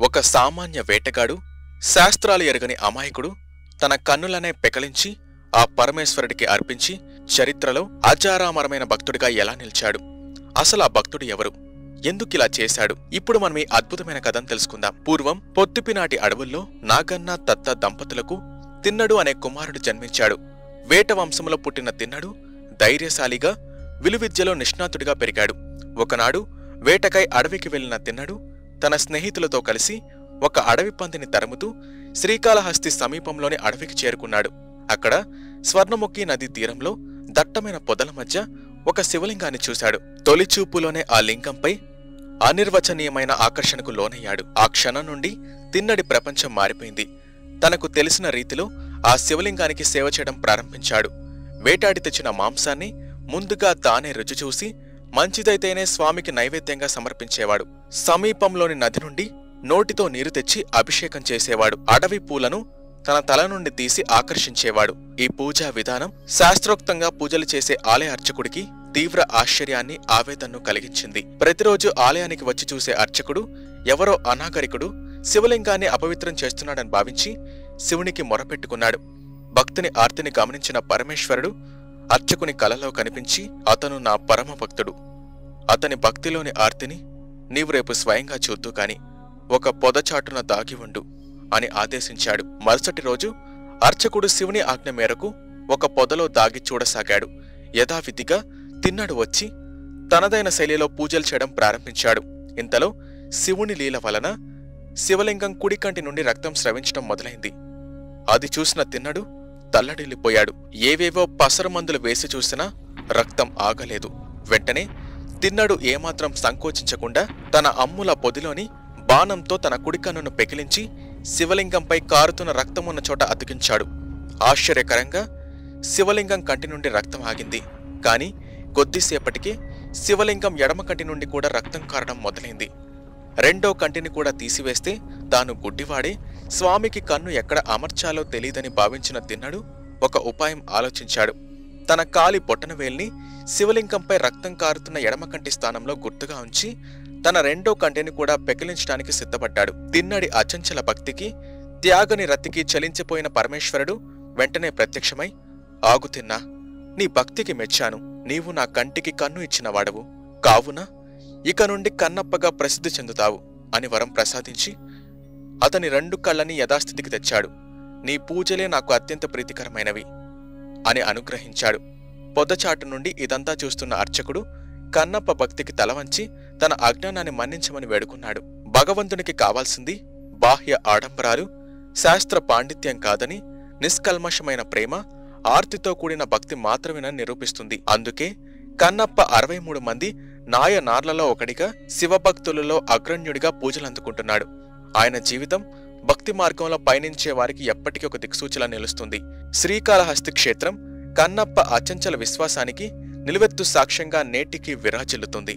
ఒక సామాన్య వేటగాడు, శాస్త్రాలు ఎరగని అమాయకుడు తన కన్నులనే పెకలించి ఆ పరమేశ్వరుడికి అర్పించి చరిత్రలో అజారామరమైన భక్తుడిగా ఎలా నిలిచాడు? అసలు ఆ భక్తుడు ఎవరు? ఎందుకిలా చేశాడు? ఇప్పుడు మనం ఈ అద్భుతమైన కథను తెలుసుకుందాం. పూర్వం పొత్తిపినాటి అడవుల్లో నాగన్న తత్త దంపతులకు తిన్నడు అనే కుమారుడు జన్మించాడు. వేట వంశంలో పుట్టిన తిన్నడు ధైర్యశాలిగా, విలువిద్యలో నిష్ణాతుడిగా పెరిగాడు. ఒకనాడు వేటకై అడవికి వెళ్లిన తిన్నడు తన స్నేహితులతో కలిసి ఒక అడవి పందిని తరుముతూ శ్రీకాళహస్తి సమీపంలోని అడవికి చేరుకున్నాడు. అక్కడ స్వర్ణముఖి నదీ తీరంలో దట్టమైన పొదల మధ్య ఒక శివలింగాన్ని చూశాడు. తొలిచూపులోనే ఆ లింగంపై అనిర్వచనీయమైన ఆకర్షణకు లోనయ్యాడు. ఆ క్షణం నుండి తిన్నడి ప్రపంచం మారిపోయింది. తనకు తెలిసిన రీతిలో ఆ శివలింగానికి సేవ చేయడం ప్రారంభించాడు. వేటాడి తెచ్చిన మాంసాన్ని ముందుగా తానే రుచి చూసి మంచిదైతేనే స్వామికి నైవేద్యంగా సమర్పించేవాడు. సమీపంలోని నది నుండి నోటితో నీరు తెచ్చి అభిషేకం చేసేవాడు. అడవి పూలను తన తల నుండి తీసి ఆకర్షించేవాడు. ఈ పూజా విధానం శాస్త్రోక్తంగా పూజలు చేసే ఆలయ అర్చకుడికి తీవ్ర ఆశ్చర్యాన్ని, ఆవేదనను కలిగించింది. ప్రతిరోజు ఆలయానికి వచ్చి చూసే అర్చకుడు ఎవరో అనాగరికుడు శివలింగాన్ని అపవిత్రం చేస్తున్నాడని భావించి శివునికి మొరపెట్టుకున్నాడు. భక్తుని ఆర్తిని గమనించిన పరమేశ్వరుడు అర్చకుని కలలో కనిపించి, అతను నా పరమ భక్తుడు, అతని భక్తిలోని ఆర్తిని నీవు రేపు స్వయంగా చూద్దు కాని ఒక పొదచాటున దాగి ఉండు అని ఆదేశించాడు. మరుసటి రోజు అర్చకుడు శివుని ఆజ్ఞ మేరకు ఒక పొదలో దాగి చూడసాగాడు. యథావిధిగా తిన్నడు వచ్చి తనదైన శైలిలో పూజలు చేయడం ప్రారంభించాడు. ఇంతలో శివుని లీల వలన శివలింగం కుడికంటి నుండి రక్తం స్రవించడం మొదలైంది. అది చూసిన తిన్నడు తల్లడిల్లిపోయాడు. ఏవేవో పసరుమందులు వేసి చూసినా రక్తం ఆగలేదు. వెంటనే తిన్నడు ఏమాత్రం సంకోచించకుండా తన అమ్ముల పొదిలోని బాణంతో తన కుడికన్నును పెకిలించి శివలింగంపై కారుతున్న రక్తమున్న చోట అతికించాడు. ఆశ్చర్యకరంగా శివలింగం కంటి నుండి రక్తం ఆగింది. కాని కొద్దిసేపటికి శివలింగం ఎడమ కంటి నుండి కూడా రక్తం కారడం మొదలైంది. రెండో కంటిని కూడా తీసివేస్తే తాను గుడ్డివాడే, స్వామికి కన్ను ఎక్కడ అమర్చాలో తెలీదని భావించిన తిన్నడు ఒక ఉపాయం ఆలోచించాడు. తన కాలి బొటనవేల్ని శివలింగంపై రక్తం కారుతున్న ఎడమ కంటి స్థానంలో గుర్తుగా ఉంచి తన రెండో కంటిని కూడా పెకిలించడానికి సిద్ధపడ్డాడు. తిన్నడి అచంచల భక్తికి, త్యాగని రతికి చలించిపోయిన పరమేశ్వరుడు వెంటనే ప్రత్యక్షమై, ఆగు తిన్నా, నీ భక్తికి మెచ్చాను. నీవు నా కంటికి కన్ను ఇచ్చినవాడవు కావున ఇక నుండి కన్నప్పగా ప్రసిద్ధి చెందుతావు అని వరం ప్రసాదించి అతని రెండు కళ్ళని యథాస్థితికి తెచ్చాడు. నీ పూజలే నాకు అత్యంత ప్రీతికరమైనవి అని అనుగ్రహించాడు. పొద్దచాటు నుండి ఇదంతా చూస్తున్న అర్చకుడు కన్నప్ప భక్తికి తలవంచి తన అజ్ఞానాన్ని మన్నించమని వేడుకున్నాడు. భగవంతునికి కావాల్సింది బాహ్య ఆడంబరాలు, శాస్త్ర పాండిత్యం కాదని నిష్కల్మషమైన ప్రేమ, ఆర్తితో కూడిన భక్తి మాత్రమేనని నిరూపిస్తుంది. అందుకే కన్నప్ప 63 మంది నాయనార్లలో ఒకడిగా, శివభక్తులలో అగ్రణ్యుడిగా పూజలందుకుంటున్నాడు. ఆయన జీవితం భక్తి మార్గంలో పయనించే వారికి ఎప్పటికీ ఒక దిక్సూచిలా నిలుస్తుంది. శ్రీకాళహస్తి క్షేత్రం కన్నప్ప అచంచల విశ్వాసానికి నిలువెత్తు సాక్ష్యంగా నేటికి విరాజిల్లుతుంది.